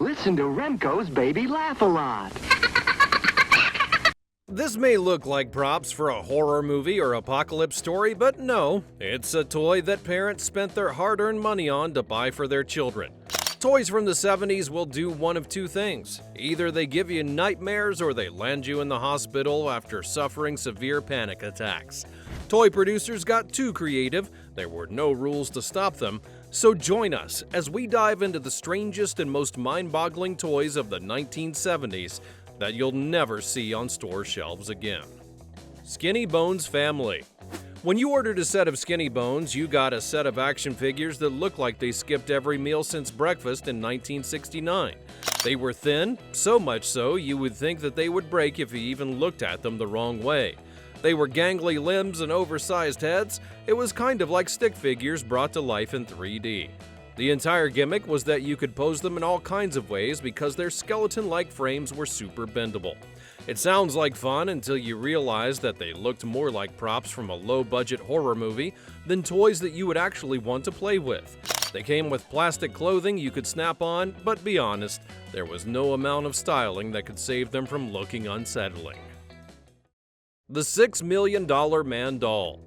Listen to Remco's Baby Laugh a Lot. This may look like props for a horror movie or apocalypse story, but no, it's a toy that parents spent their hard-earned money on to buy for their children. Toys from the 70s will do one of two things. Either they give you nightmares or they land you in the hospital after suffering severe panic attacks. Toy producers got too creative, there were no rules to stop them, so join us as we dive into the strangest and most mind-boggling toys of the 1970s that you'll never see on store shelves again. Skinny Bones Family. When you ordered a set of Skinny Bones, you got a set of action figures that looked like they skipped every meal since breakfast in 1969. They were thin, so much so you would think that they would break if you even looked at them the wrong way. They were gangly limbs and oversized heads. It was kind of like stick figures brought to life in 3D. The entire gimmick was that you could pose them in all kinds of ways because their skeleton-like frames were super bendable. It sounds like fun until you realize that they looked more like props from a low-budget horror movie than toys that you would actually want to play with. They came with plastic clothing you could snap on, but be honest, there was no amount of styling that could save them from looking unsettling. The $6 Million Man Doll.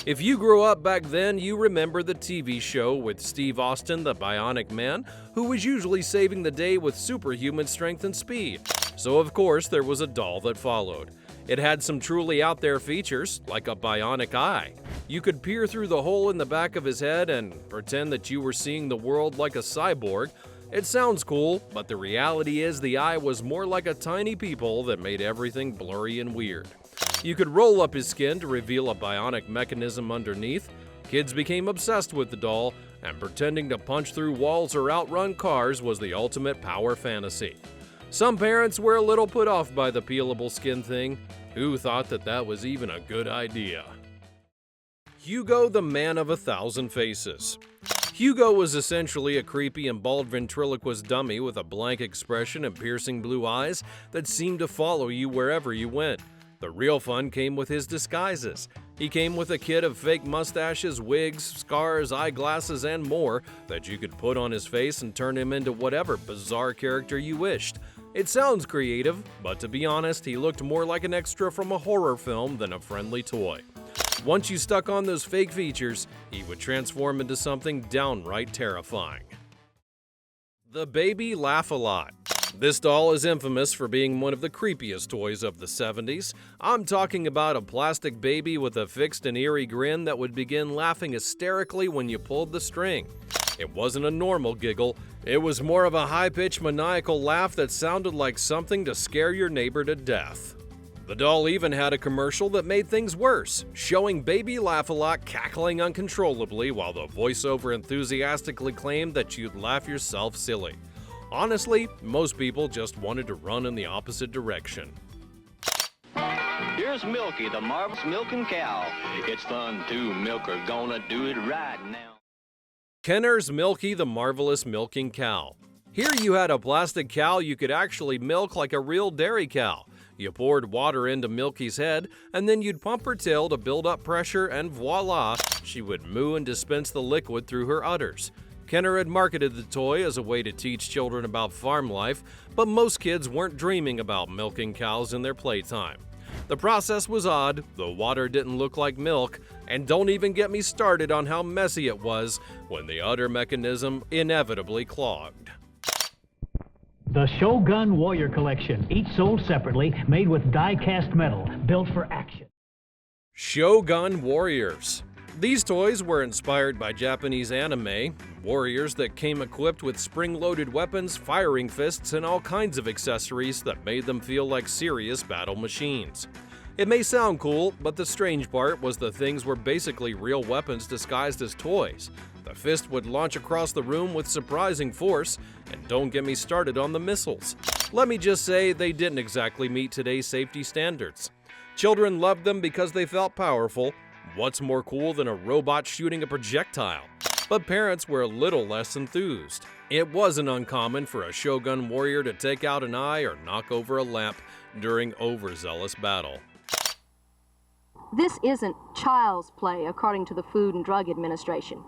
If you grew up back then, you remember the TV show with Steve Austin, the Bionic Man, who was usually saving the day with superhuman strength and speed. So of course, there was a doll that followed. It had some truly out there features, like a bionic eye. You could peer through the hole in the back of his head and pretend that you were seeing the world like a cyborg. It sounds cool, but the reality is the eye was more like a tiny peephole that made everything blurry and weird. You could roll up his skin to reveal a bionic mechanism underneath. Kids became obsessed with the doll, and pretending to punch through walls or outrun cars was the ultimate power fantasy. Some parents were a little put off by the peelable skin thing. Who thought that that was even a good idea? Hugo, the Man of 1,000 Faces. Hugo was essentially a creepy and bald ventriloquist dummy with a blank expression and piercing blue eyes that seemed to follow you wherever you went. The real fun came with his disguises. He came with a kit of fake mustaches, wigs, scars, eyeglasses, and more that you could put on his face and turn him into whatever bizarre character you wished. It sounds creative, but to be honest, he looked more like an extra from a horror film than a friendly toy. Once you stuck on those fake features, he would transform into something downright terrifying. The Baby Laugh a Lot. This doll is infamous for being one of the creepiest toys of the 70s. I'm talking about a plastic baby with a fixed and eerie grin that would begin laughing hysterically when you pulled the string. It wasn't a normal giggle, it was more of a high-pitched maniacal laugh that sounded like something to scare your neighbor to death. The doll even had a commercial that made things worse, showing Baby Laugh-A-Lot cackling uncontrollably while the voiceover enthusiastically claimed that you'd laugh yourself silly. Honestly, most people just wanted to run in the opposite direction. Here's Milky, the marvelous milking cow. It's fun to milk her, gonna do it right now. Kenner's Milky, the Marvelous Milking Cow. Here you had a plastic cow you could actually milk like a real dairy cow. You poured water into Milky's head, and then you'd pump her tail to build up pressure, and voila, she would moo and dispense the liquid through her udders. Kenner had marketed the toy as a way to teach children about farm life, but most kids weren't dreaming about milking cows in their playtime. The process was odd, the water didn't look like milk, and don't even get me started on how messy it was when the udder mechanism inevitably clogged. The Shogun Warrior Collection, each sold separately, made with die-cast metal, built for action. Shogun Warriors. These toys were inspired by Japanese anime, warriors that came equipped with spring-loaded weapons, firing fists, and all kinds of accessories that made them feel like serious battle machines. It may sound cool, but the strange part was the things were basically real weapons disguised as toys. The fist would launch across the room with surprising force, and don't get me started on the missiles. Let me just say they didn't exactly meet today's safety standards. Children loved them because they felt powerful. What's more cool than a robot shooting a projectile? But parents were a little less enthused. It wasn't uncommon for a Shogun warrior to take out an eye or knock over a lamp during overzealous battle. This isn't child's play, according to the Food and Drug Administration.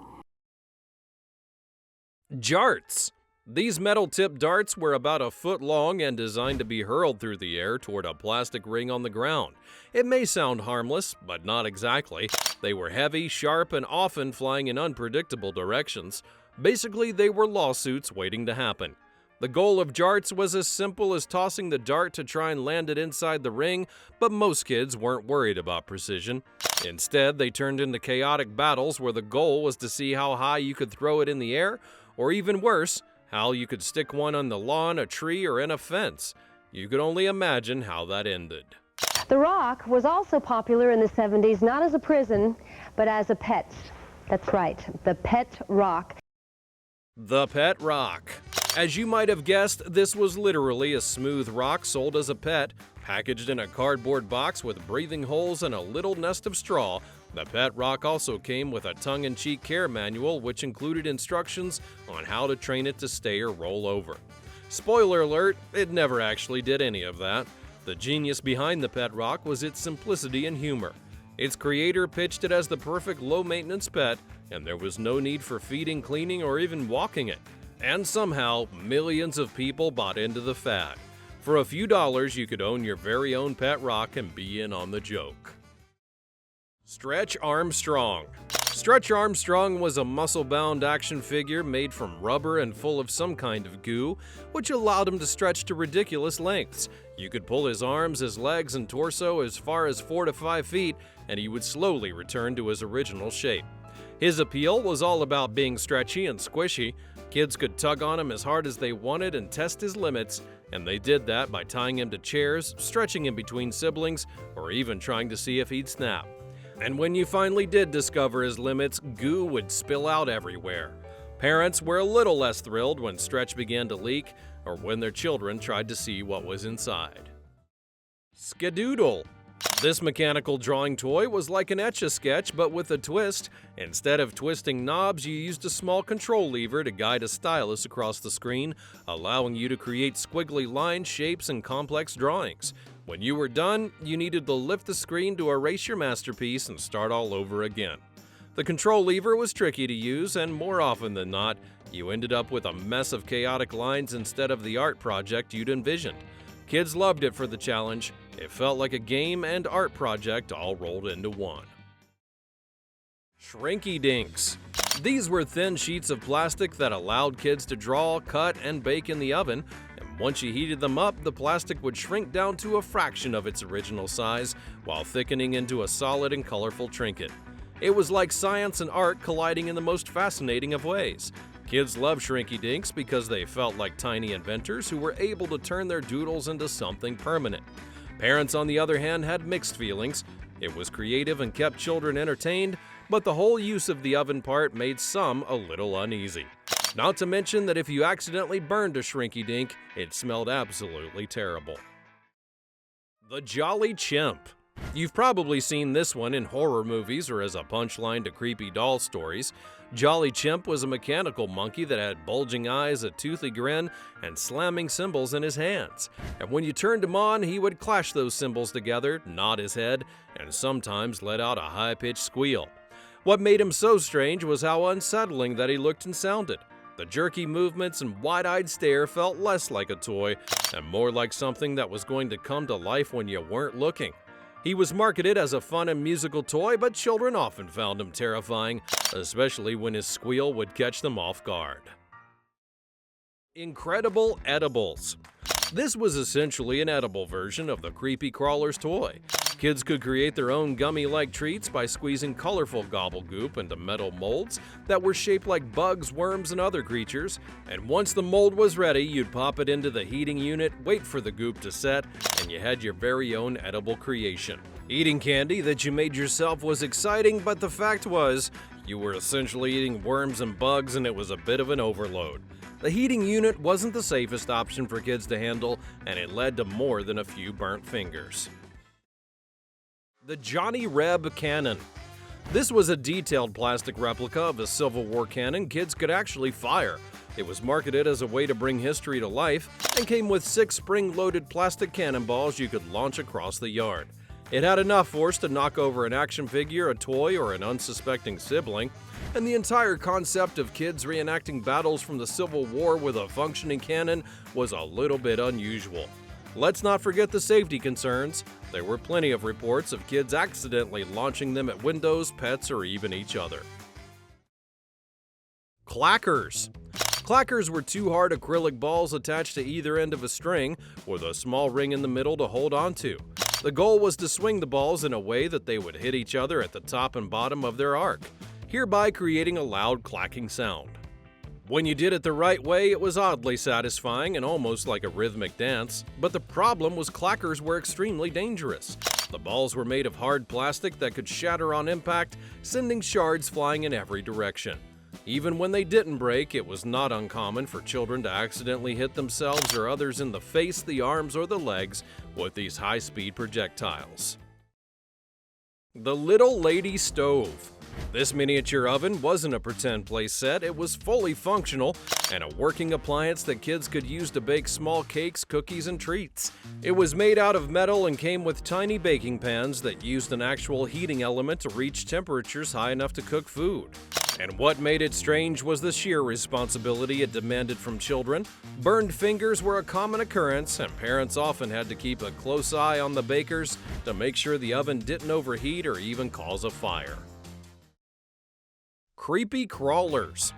Jarts. These metal-tipped darts were about a foot long and designed to be hurled through the air toward a plastic ring on the ground. It may sound harmless, but not exactly. They were heavy, sharp, and often flying in unpredictable directions. Basically, they were lawsuits waiting to happen. The goal of Jarts was as simple as tossing the dart to try and land it inside the ring, but most kids weren't worried about precision. Instead, they turned into chaotic battles where the goal was to see how high you could throw it in the air, or even worse, how you could stick one on the lawn, a tree, or in a fence. You could only imagine how that ended. The rock was also popular in the 70s, not as a prison, but as a pet. That's right, the pet rock. The pet rock. As you might have guessed, this was literally a smooth rock sold as a pet, packaged in a cardboard box with breathing holes and a little nest of straw. The pet rock also came with a tongue-in-cheek care manual which included instructions on how to train it to stay or roll over. Spoiler alert, it never actually did any of that. The genius behind the pet rock was its simplicity and humor. Its creator pitched it as the perfect low-maintenance pet, and there was no need for feeding, cleaning, or even walking it. And somehow, millions of people bought into the fad. For a few dollars, you could own your very own pet rock and be in on the joke. Stretch Armstrong. Stretch Armstrong was a muscle-bound action figure made from rubber and full of some kind of goo, which allowed him to stretch to ridiculous lengths. You could pull his arms, his legs, and torso as far as 4 to 5 feet, and he would slowly return to his original shape. His appeal was all about being stretchy and squishy. Kids could tug on him as hard as they wanted and test his limits, and they did that by tying him to chairs, stretching him between siblings, or even trying to see if he'd snap. And when you finally did discover his limits, goo would spill out everywhere. Parents were a little less thrilled when Stretch began to leak, or when their children tried to see what was inside. Skedoodle. This mechanical drawing toy was like an Etch-a-Sketch, but with a twist. Instead of twisting knobs, you used a small control lever to guide a stylus across the screen, allowing you to create squiggly lines, shapes, and complex drawings. When you were done, you needed to lift the screen to erase your masterpiece and start all over again. The control lever was tricky to use, and more often than not, you ended up with a mess of chaotic lines instead of the art project you'd envisioned. Kids loved it for the challenge. It felt like a game and art project all rolled into one. Shrinky dinks. These were thin sheets of plastic that allowed kids to draw, cut, and bake in the oven, and once you heated them up, the plastic would shrink down to a fraction of its original size while thickening into a solid and colorful trinket. It was like science and art colliding in the most fascinating of ways. Kids loved Shrinky dinks because they felt like tiny inventors who were able to turn their doodles into something permanent. Parents, on the other hand, had mixed feelings. It was creative and kept children entertained, but the whole use of the oven part made some a little uneasy. Not to mention that if you accidentally burned a Shrinky dink, it smelled absolutely terrible. The Jolly Chimp. You've probably seen this one in horror movies or as a punchline to creepy doll stories. Jolly Chimp was a mechanical monkey that had bulging eyes, a toothy grin, and slamming cymbals in his hands. And when you turned him on, he would clash those cymbals together, nod his head, and sometimes let out a high-pitched squeal. What made him so strange was how unsettling that he looked and sounded. The jerky movements and wide-eyed stare felt less like a toy and more like something that was going to come to life when you weren't looking. He was marketed as a fun and musical toy, but children often found him terrifying, especially when his squeal would catch them off guard. Incredible Edibles. This was essentially an edible version of the Creepy Crawler's toy. Kids could create their own gummy-like treats by squeezing colorful gobblegoop into metal molds that were shaped like bugs, worms, and other creatures. And once the mold was ready, you'd pop it into the heating unit, wait for the goop to set, and you had your very own edible creation. Eating candy that you made yourself was exciting, but the fact was, you were essentially eating worms and bugs, and it was a bit of an overload. The heating unit wasn't the safest option for kids to handle, and it led to more than a few burnt fingers. The Johnnyreb cannon. This was a detailed plastic replica of a Civil War cannon kids could actually fire. It was marketed as a way to bring history to life and came with 6 spring-loaded plastic cannonballs you could launch across the yard. It had enough force to knock over an action figure, a toy, or an unsuspecting sibling. and the entire concept of kids reenacting battles from the Civil War with a functioning cannon was a little bit unusual. Let's not forget the safety concerns. There were plenty of reports of kids accidentally launching them at windows, pets, or even each other. Clackers. Clackers were two hard acrylic balls attached to either end of a string with a small ring in the middle to hold onto. The goal was to swing the balls in a way that they would hit each other at the top and bottom of their arc, hereby creating a loud clacking sound. When you did it the right way, it was oddly satisfying and almost like a rhythmic dance, but the problem was clackers were extremely dangerous. The balls were made of hard plastic that could shatter on impact, sending shards flying in every direction. Even when they didn't break, it was not uncommon for children to accidentally hit themselves or others in the face, the arms, or the legs with these high-speed projectiles. The Little Lady Stove. This miniature oven wasn't a pretend place set, it was fully functional and a working appliance that kids could use to bake small cakes, cookies, and treats. It was made out of metal and came with tiny baking pans that used an actual heating element to reach temperatures high enough to cook food. And what made it strange was the sheer responsibility it demanded from children. Burned fingers were a common occurrence, and parents often had to keep a close eye on the bakers to make sure the oven didn't overheat or even cause a fire. Creepy Crawlers.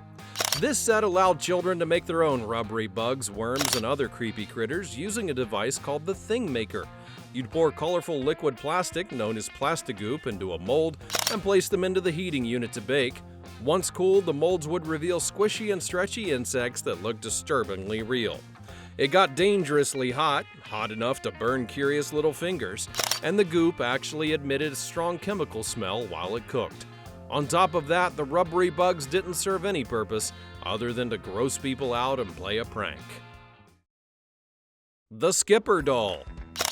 This set allowed children to make their own rubbery bugs, worms, and other creepy critters using a device called the Thing Maker. You'd pour colorful liquid plastic, known as Plastigoop, into a mold and place them into the heating unit to bake. Once cooled, the molds would reveal squishy and stretchy insects that looked disturbingly real. It got dangerously hot, hot enough to burn curious little fingers, and the goop actually emitted a strong chemical smell while it cooked. On top of that, the rubbery bugs didn't serve any purpose other than to gross people out and play a prank. The Skipper Doll.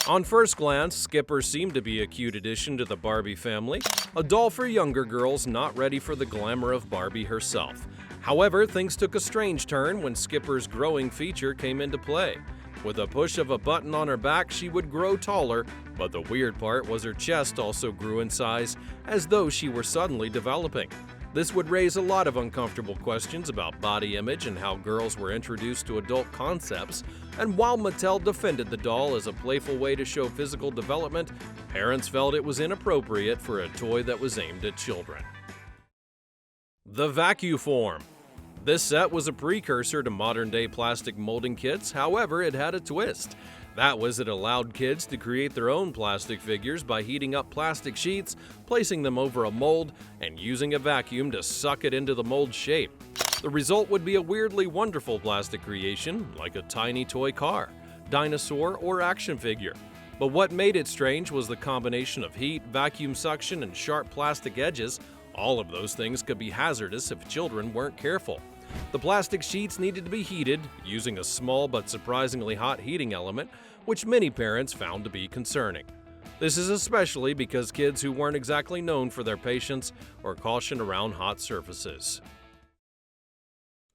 On first glance, Skipper seemed to be a cute addition to the Barbie family, a doll for younger girls not ready for the glamour of Barbie herself. However, things took a strange turn when Skipper's growing feature came into play. With a push of a button on her back, she would grow taller, but the weird part was her chest also grew in size, as though she were suddenly developing. This would raise a lot of uncomfortable questions about body image and how girls were introduced to adult concepts, and while Mattel defended the doll as a playful way to show physical development, parents felt it was inappropriate for a toy that was aimed at children. The vac-u-form. This set was a precursor to modern-day plastic molding kits, however, it had a twist. That was it allowed kids to create their own plastic figures by heating up plastic sheets, placing them over a mold, and using a vacuum to suck it into the mold shape. The result would be a weirdly wonderful plastic creation, like a tiny toy car, dinosaur, or action figure. But what made it strange was the combination of heat, vacuum suction, and sharp plastic edges. All of those things could be hazardous if children weren't careful. The plastic sheets needed to be heated using a small but surprisingly hot heating element, which many parents found to be concerning. This is especially because kids who weren't exactly known for their patience or caution around hot surfaces.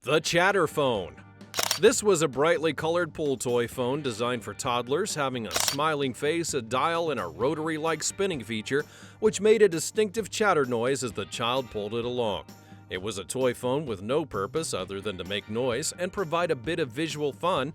The Chatter Phone. This was a brightly colored pull toy phone designed for toddlers, having a smiling face, a dial, and a rotary-like spinning feature, which made a distinctive chatter noise as the child pulled it along. It was a toy phone with no purpose other than to make noise and provide a bit of visual fun,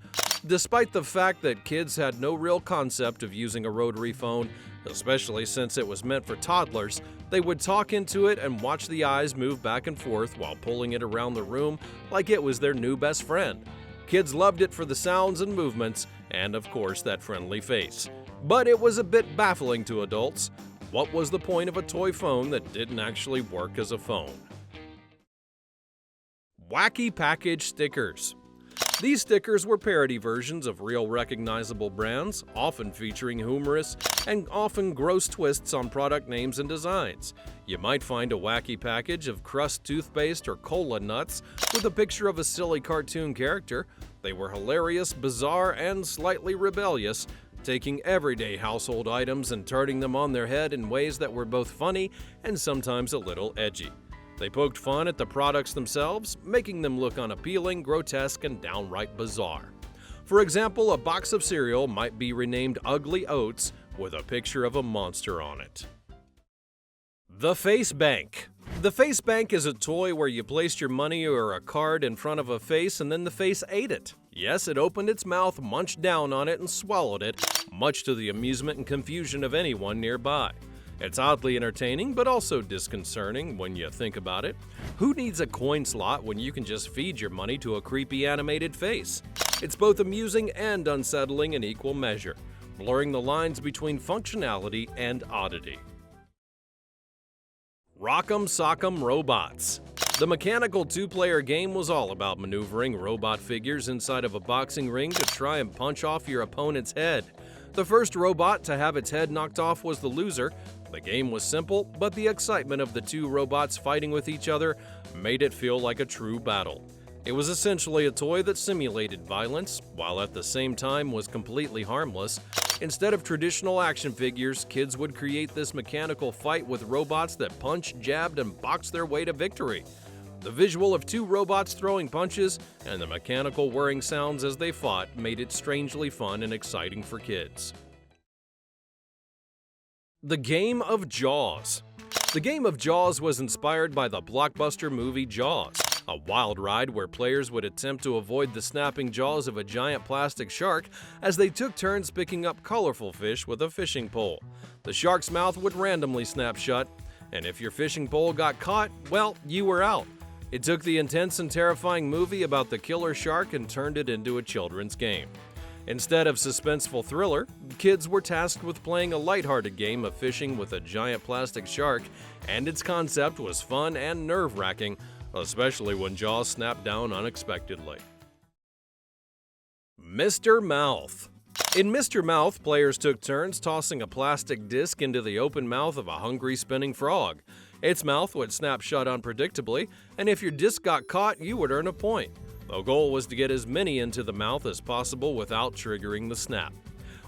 despite the fact that kids had no real concept of using a rotary phone, especially since it was meant for toddlers. They would talk into it and watch the eyes move back and forth while pulling it around the room like it was their new best friend. Kids loved it for the sounds and movements, and of course that friendly face. But it was a bit baffling to adults. What was the point of a toy phone that didn't actually work as a phone? Wacky Package Stickers. These stickers were parody versions of real recognizable brands, often featuring humorous and often gross twists on product names and designs. You might find a wacky package of Crust toothpaste or cola nuts with a picture of a silly cartoon character. They were hilarious, bizarre, and slightly rebellious, taking everyday household items and turning them on their head in ways that were both funny and sometimes a little edgy. They poked fun at the products themselves, making them look unappealing, grotesque, and downright bizarre. For example, a box of cereal might be renamed Ugly Oats with a picture of a monster on it. The Face Bank. The face bank is a toy where you placed your money or a card in front of a face and then the face ate it. Yes, it opened its mouth, munched down on it, and swallowed it, much to the amusement and confusion of anyone nearby. It's oddly entertaining, but also disconcerting when you think about it. Who needs a coin slot when you can just feed your money to a creepy animated face? It's both amusing and unsettling in equal measure, blurring the lines between functionality and oddity. Rock'em Sock'em Robots. The mechanical two-player game was all about maneuvering robot figures inside of a boxing ring to try and punch off your opponent's head. The first robot to have its head knocked off was the loser. The game was simple, but the excitement of the two robots fighting with each other made it feel like a true battle. It was essentially a toy that simulated violence, while at the same time was completely harmless. Instead of traditional action figures, kids would create this mechanical fight with robots that punched, jabbed, and boxed their way to victory. The visual of two robots throwing punches and the mechanical whirring sounds as they fought made it strangely fun and exciting for kids. The Game of Jaws. The Game of Jaws was inspired by the blockbuster movie Jaws, a wild ride where players would attempt to avoid the snapping jaws of a giant plastic shark as they took turns picking up colorful fish with a fishing pole. The shark's mouth would randomly snap shut, and if your fishing pole got caught, well, you were out. It took the intense and terrifying movie about the killer shark and turned it into a children's game. Instead of suspenseful thriller, kids were tasked with playing a lighthearted game of fishing with a giant plastic shark, and its concept was fun and nerve-wracking, especially when jaws snapped down unexpectedly. Mr. Mouth. In Mr. Mouth, players took turns tossing a plastic disc into the open mouth of a hungry spinning frog. Its mouth would snap shut unpredictably, and if your disc got caught, you would earn a point. The goal was to get as many into the mouth as possible without triggering the snap.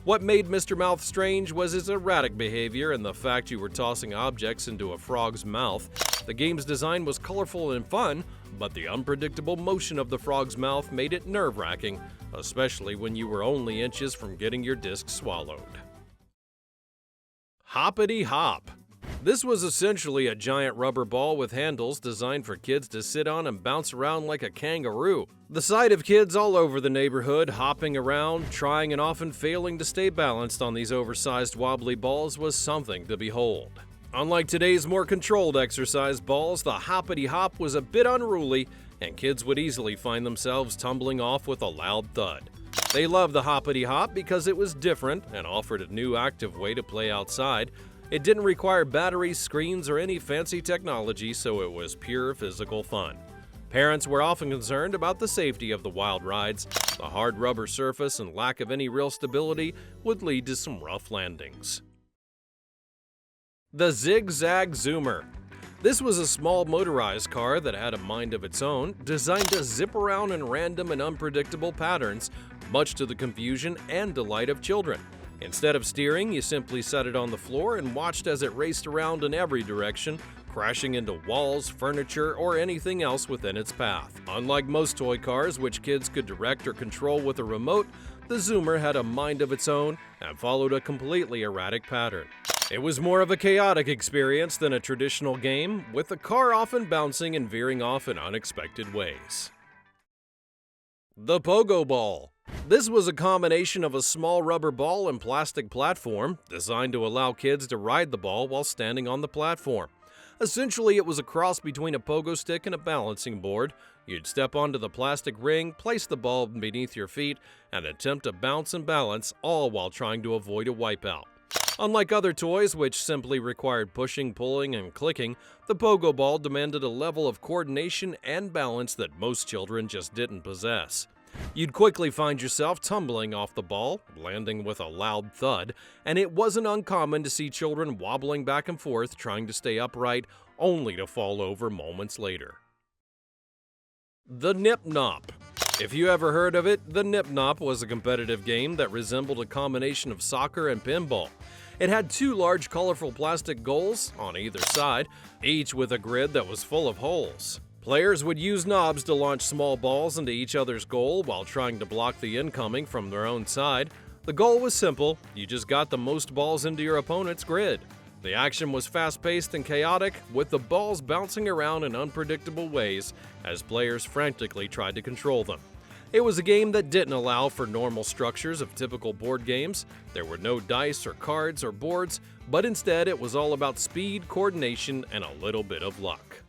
What made Mr. Mouth strange was his erratic behavior and the fact you were tossing objects into a frog's mouth. The game's design was colorful and fun, but the unpredictable motion of the frog's mouth made it nerve-wracking, especially when you were only inches from getting your disc swallowed. Hoppity Hop. This was essentially a giant rubber ball with handles designed for kids to sit on and bounce around like a kangaroo. The sight of kids all over the neighborhood hopping around, trying and often failing to stay balanced on these oversized wobbly balls was something to behold. Unlike today's more controlled exercise balls, the Hoppity Hop was a bit unruly, and kids would easily find themselves tumbling off with a loud thud. They loved the Hoppity Hop because it was different and offered a new active way to play outside. It didn't require batteries, screens, or any fancy technology, so it was pure physical fun. Parents were often concerned about the safety of the wild rides. The hard rubber surface and lack of any real stability would lead to some rough landings. The Zigzag Zoomer. This was a small motorized car that had a mind of its own, designed to zip around in random and unpredictable patterns, much to the confusion and delight of children. Instead of steering, you simply set it on the floor and watched as it raced around in every direction, crashing into walls, furniture, or anything else within its path. Unlike most toy cars, which kids could direct or control with a remote, the Zoomer had a mind of its own and followed a completely erratic pattern. It was more of a chaotic experience than a traditional game, with the car often bouncing and veering off in unexpected ways. The Pogo Ball. This was a combination of a small rubber ball and plastic platform, designed to allow kids to ride the ball while standing on the platform. Essentially, it was a cross between a pogo stick and a balancing board. You'd step onto the plastic ring, place the ball beneath your feet, and attempt to bounce and balance, all while trying to avoid a wipeout. Unlike other toys, which simply required pushing, pulling, and clicking, the pogo ball demanded a level of coordination and balance that most children just didn't possess. You'd quickly find yourself tumbling off the ball, landing with a loud thud, and it wasn't uncommon to see children wobbling back and forth trying to stay upright, only to fall over moments later. The Knop. If you ever heard of it, the Knop was a competitive game that resembled a combination of soccer and pinball. It had two large colorful plastic goals on either side, each with a grid that was full of holes. Players would use knobs to launch small balls into each other's goal while trying to block the incoming from their own side. The goal was simple, you just got the most balls into your opponent's grid. The action was fast-paced and chaotic, with the balls bouncing around in unpredictable ways as players frantically tried to control them. It was a game that didn't allow for normal structures of typical board games. There were no dice or cards or boards, but instead it was all about speed, coordination, and a little bit of luck.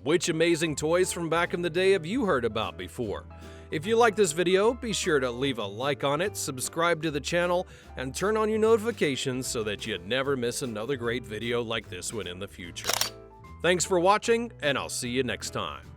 Which amazing toys from back in the day have you heard about before? If you like this video, be sure to leave a like on it, subscribe to the channel, and turn on your notifications so that you never miss another great video like this one in the future. Thanks for watching, and I'll see you next time.